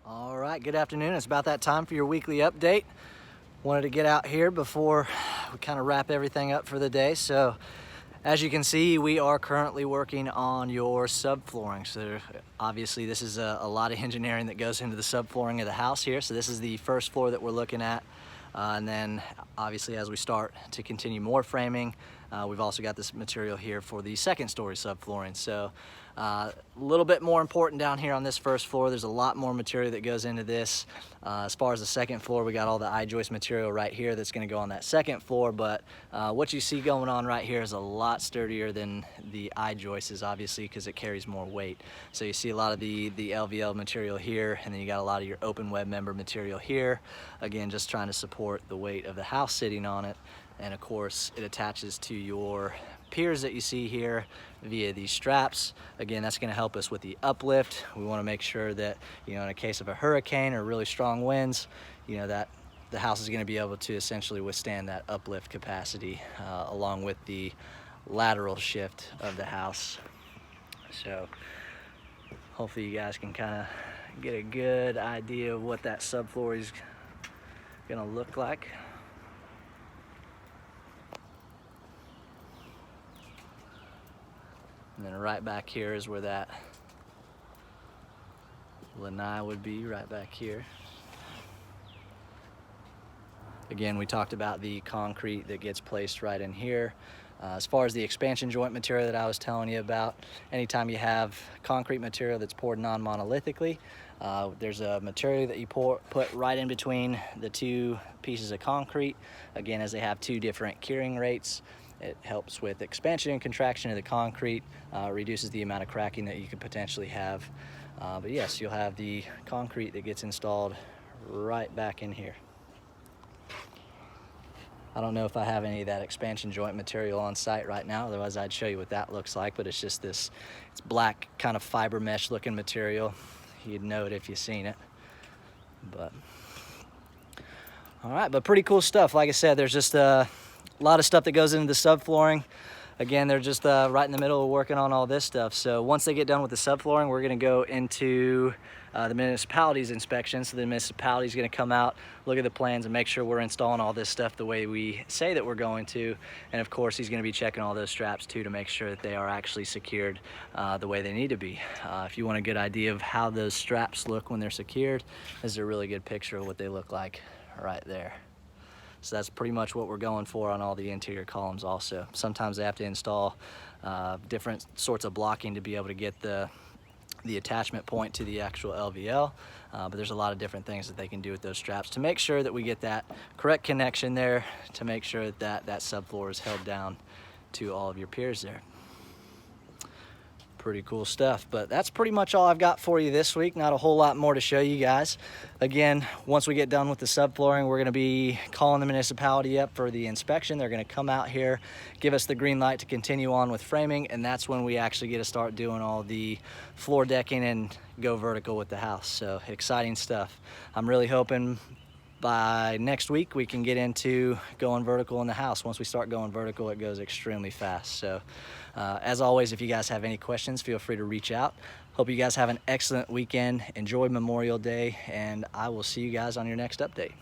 All right, good afternoon. It's about that time for your weekly update. Wanted to get out here before we kind of wrap everything up for the day. So as you can see, we are currently working on your subflooring. So obviously this is a lot of engineering that goes into the subflooring of the house here. So this is the first floor that we're looking at. And then obviously as we start to continue more framing, we've also got this material here for the second story subflooring. So a little bit more important down here on this first floor. There's a lot more material that goes into this. As far as the second floor, we got all the I-joist material right here that's going to go on that second floor, but what you see going on right here is a lot sturdier than the I-joist is, obviously, because it carries more weight. So you see a lot of the LVL material here, and then you got a lot of your open web member material here. Again, just trying to support the weight of the house sitting on it. And of course, it attaches to your piers that you see here via these straps. Again, that's going to help us with the uplift. We want to make sure that, in a case of a hurricane or really strong winds, that the house is going to be able to essentially withstand that uplift capacity along with the lateral shift of the house. So hopefully you guys can kind of get a good idea of what that subfloor is going to look like. And then right back here is where that lanai would be, right back here. Again, we talked about the concrete that gets placed right in here. As far as the expansion joint material that I was telling you about, anytime you have concrete material that's poured non-monolithically, there's a material that you put right in between the two pieces of concrete. Again, as they have two different curing rates, it helps with expansion and contraction of the concrete, reduces the amount of cracking that you could potentially have. But yes, you'll have the concrete that gets installed right back in here. I don't know if I have any of that expansion joint material on site right now, otherwise I'd show you what that looks like, but it's just this, it's black kind of fiber mesh looking material. You'd know it if you've seen it. But all right, but pretty cool stuff. Like I said, there's just a lot of stuff that goes into the subflooring. Again, they're just right in the middle of working on all this stuff. So once they get done with the subflooring, we're gonna go into the municipality's inspection. So the municipality is gonna come out, look at the plans and make sure we're installing all this stuff the way we say that we're going to. And of course, he's gonna be checking all those straps too to make sure that they are actually secured the way they need to be. If you want a good idea of how those straps look when they're secured, this is a really good picture of what they look like right there. So that's pretty much what we're going for on all the interior columns also. Sometimes they have to install different sorts of blocking to be able to get the attachment point to the actual LVL, but there's a lot of different things that they can do with those straps to make sure that we get that correct connection there, to make sure that that subfloor is held down to all of your piers there. Pretty cool stuff, but that's pretty much all I've got for you this week. Not a whole lot more to show you guys. Again, once we get done with the subflooring, we're going to be calling the municipality up for the inspection. They're going to come out here, give us the green light to continue on with framing, and that's when we actually get to start doing all the floor decking and go vertical with the house. So exciting stuff. I'm really hoping by next week we can get into going vertical in the house. Once we start going vertical, it goes extremely fast. So as always, if you guys have any questions, feel free to reach out. Hope you guys have an excellent weekend. Enjoy Memorial Day, and I will see you guys on your next update.